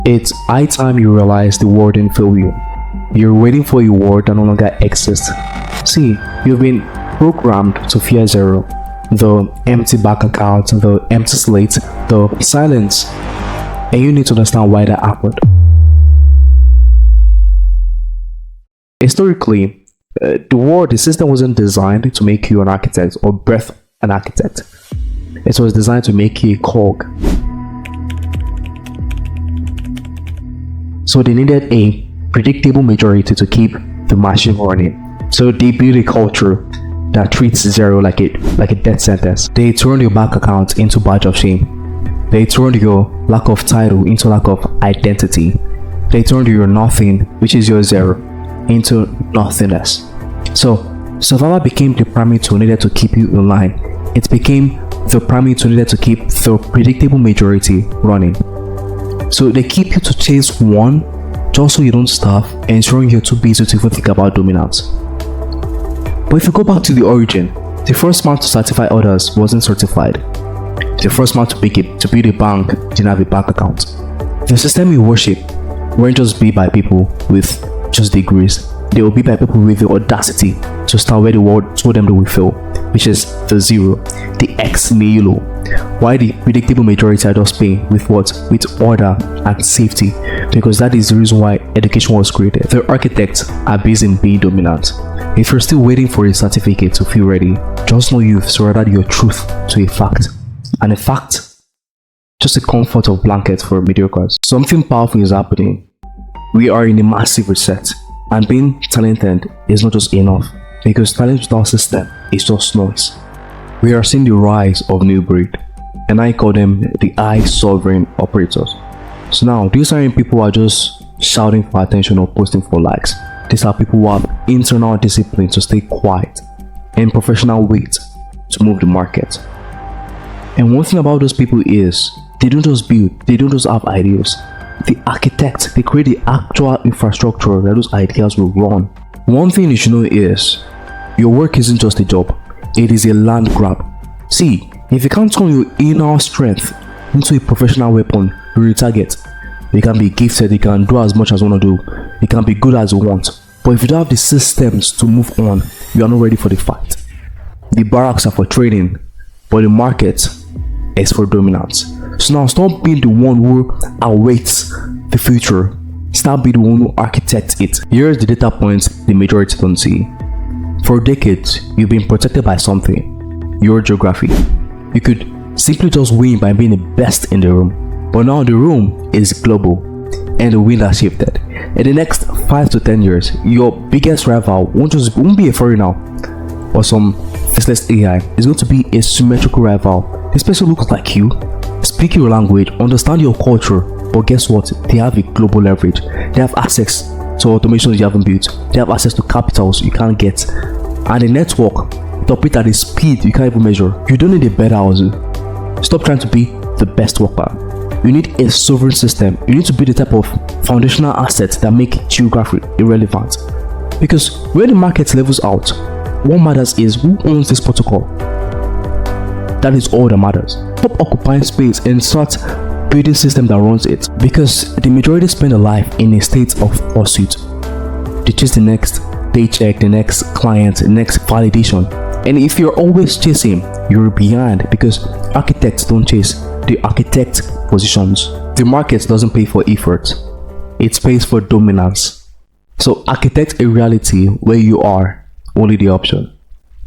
It's high time you realize the world didn't fail you. You're waiting for a world that no longer exists. See, you've been programmed to fear zero. The empty bank account, the empty slate, the silence. And you need to understand why that happened. Historically, the system wasn't designed to make you an architect or birth an architect. It was designed to make you a cog. So they needed a predictable majority to keep the machine running. So they built a culture that treats zero like a death sentence. They turned your bank account into a badge of shame. They turned your lack of title into lack of identity. They turned your nothing, which is your zero, into nothingness. So survival became the primary tool needed to keep you in line. It became the primary tool needed to keep the predictable majority running. So they keep you to chase one just so you don't starve, ensuring you're too busy to even think about dominance. But if you go back to the origin, the first man to certify others wasn't certified. The first man to build a bank didn't have a bank account. The system you worship won't just be by people with just degrees. They will be by people with the audacity to start where the world told them they will fail, which is the zero, the ex nihilo. Why the predictable majority are just paying with what? With order and safety, because that is the reason why education was created. The architects are busy in being dominant. If you're still waiting for a certificate to feel ready, just know you've surrendered your truth to a fact. And a fact, just a comfort of blanket for mediocres. Something powerful is happening. We are in a massive reset, and being talented is not just enough, because talent without system is just noise. We are seeing the rise of new breed, and I call them the high sovereign operators. So now, these aren't people who are just shouting for attention or posting for likes. These are people who have internal discipline to stay quiet and professional weight to move the market. And one thing about those people is they don't just build, they don't just have ideas. The architect, they create the actual infrastructure that those ideas will run. One thing you should know is your work isn't just a job, it is a land grab. See, if you can't turn your inner strength into a professional weapon, you retarget. You can be gifted, you can do as much as you want to do, you can be good as you want. But if you don't have the systems to move on, you are not ready for the fight. The barracks are for training, but the market is for dominance. So now stop being the one who awaits the future. Start being the one who architects it. Here's the data points the majority don't see. For decades, you've been protected by something. Your geography. You could simply just win by being the best in the room. But now the room is global and the wind has shifted. In the next 5 to 10 years, your biggest rival won't be a foreigner or some faceless AI. It's going to be a symmetrical rival. This person looks like you, speak your language, understand your culture, but guess what? They have a global leverage. They have access to automations you haven't built. They have access to capitals you can't get. And the network, it operates at a speed you can't even measure. You don't need a better house. Stop trying to be the best worker. You need a sovereign system. You need to be the type of foundational assets that make geography irrelevant. Because when the market levels out, what matters is who owns this protocol. That is all that matters. Stop occupying space and start building a system that runs it. Because the majority spend their life in a state of pursuit. They chase the next paycheck, the next client, the next validation. And if you're always chasing, you're behind, because architects don't chase, they architect positions. The market doesn't pay for effort, it pays for dominance. So architect a reality where you are only the option.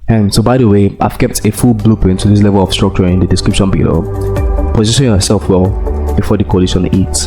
And so, by the way, I've kept a full blueprint to this level of structure in the description below. Position yourself well before the collision hits.